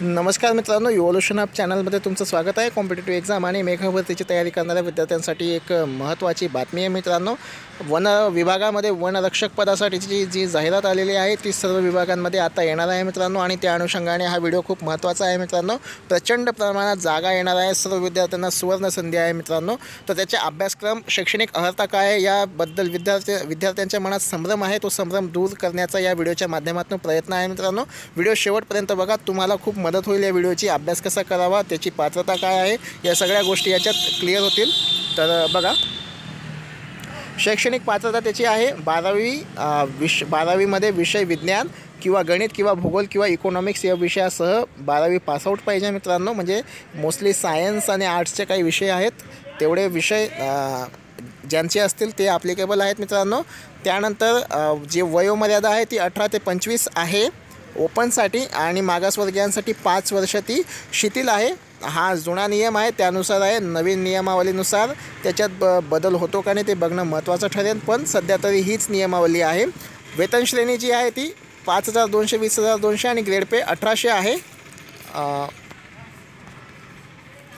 नमस्कार मित्रांनो, evolution up चॅनलमध्ये तुमचं स्वागत आहे। कॉम्पिटिटिव्ह एक्झाम आणि मेघा भरतीची तयारी करणाऱ्या विद्यार्थ्यांसाठी एक महत्त्वाची बातमी आहे मित्रांनो। वन विभागामध्ये वनरक्षक पदासाठीची जी जाहिरात आलेली आहे ती सर्व विभागांमध्ये आता येणार आहे मित्रांनो, आणि त्या अनुषंगाने हा व्हिडिओ खूप महत्त्वाचा आहे मित्रांनो। प्रचंड प्रमाणात जागा येणार आहे, सर्व विद्यार्थ्यांना सुवर्ण संधी आहे मित्रांनो। तर त्याचे अभ्यासक्रम, शैक्षणिक अर्हता काय आहे याबद्दल विद्यार्थ्यांच्या मनात संभ्रम आहे, तो संभ्रम दूर करण्याचा या व्हिडिओच्या माध्यमातून प्रयत्न आहे मित्रांनो। व्हिडिओ शेवटपर्यंत बघा, तुम्हाला खूप मदत होईल या व्हिडिओची। अभ्यास कसा करावा, त्याची पात्रता काय आहे, या सगळ्या गोष्टी याच्यात क्लिअर होतील। तर बघा, शैक्षणिक पात्रता त्याची आहे 12वीमध्ये विषय विज्ञान किंवा गणित किंवा भूगोल किंवा इकॉनॉमिक्स या विषयासह 12वी पासआउट पाहिजे मित्रांनो। म्हणजे मोस्टली सायन्स आणि आर्ट्सचे काही विषय आहेत, तेवढे विषय ज्यांचे असतील ते ॲप्लिकेबल आहेत मित्रांनो। त्यानंतर जे वयोमर्यादा आहे ती 18 ते 25 आहे ओपनसाठी, आणि मागासवर्गीयांसाठी 5 वर्ष ती शिथिल आहे। हा जुना नियम आहे, त्यानुसार आहे। नवीन नियमावलीनुसार त्याच्यात बदल होतो का नाही ते बघणं महत्त्वाचं ठरेल, पण सध्या तरी हीच नियमावली आहे। वेतन श्रेणी जी आहे ती 5,200, 20,200 आणि ग्रेड पे 1800 आहे।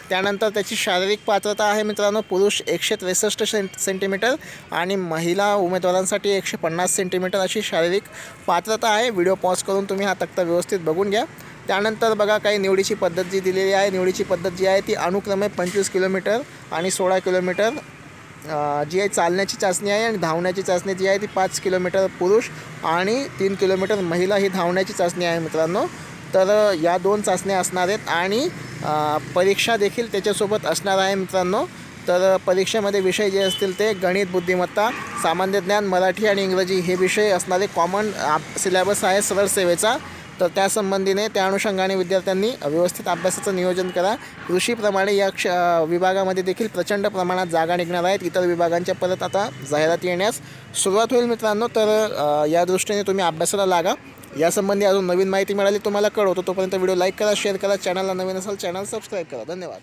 त्यानंतर त्याची शारीरिक पात्रता आहे मित्रांनो, पुरुष 163 सेंटीमीटर आणि महिला उमेदवारांसाठी 150 सेंटीमीटर अशी शारीरिक पात्रता आहे। व्हिडिओ पॉज करून तुम्ही हा तक्ता व्यवस्थित बघून घ्या। त्यानंतर बघा, काही निवडीची पद्धत जी दिलेली आहे, निवडीची पद्धत जी आहे ती अनुक्रमे 25 किलोमीटर आणि 16 किलोमीटर जी आहे चालण्याची चाचणी आहे, आणि धावण्याची चाचणी जी आहे ती 5 किलोमीटर पुरुष आणि 3 किलोमीटर महिला ही धावण्याची चाचणी आहे मित्रांनो। तर या 2 चाचण्या असणार आहेत, आणि परीक्षा देखील त्याच्यासोबत असणार आहे मित्रांनो। तर परीक्षेमध्ये विषय जे असतील ते गणित, बुद्धिमत्ता, सामान्य ज्ञान, मराठी आणि इंग्रजी हे विषय असणारे कॉमन सिलेबस आहे सरळ सेवेचा। तर त्यासंबंधीने त्या अनुषंगाने विद्यार्थ्यांनी व्यवस्थित अभ्यासाचं नियोजन करा। कृषीप्रमाणे या विभागामध्ये देखील प्रचंड प्रमाणात जागा निघणार आहेत। इतर विभागांच्या परत आता जाहिराती येण्यास सुरुवात होईल मित्रांनो। तर या दृष्टीने तुम्ही अभ्यासाला लागा। यासंबंधी अजून नवीन माहिती मिळाली तुम्हाला कळवतो। तोपर्यंत व्हिडिओ लाईक करा, शेअर करा, चॅनलला नवीन असाल चॅनल सबस्क्राईब करा। धन्यवाद।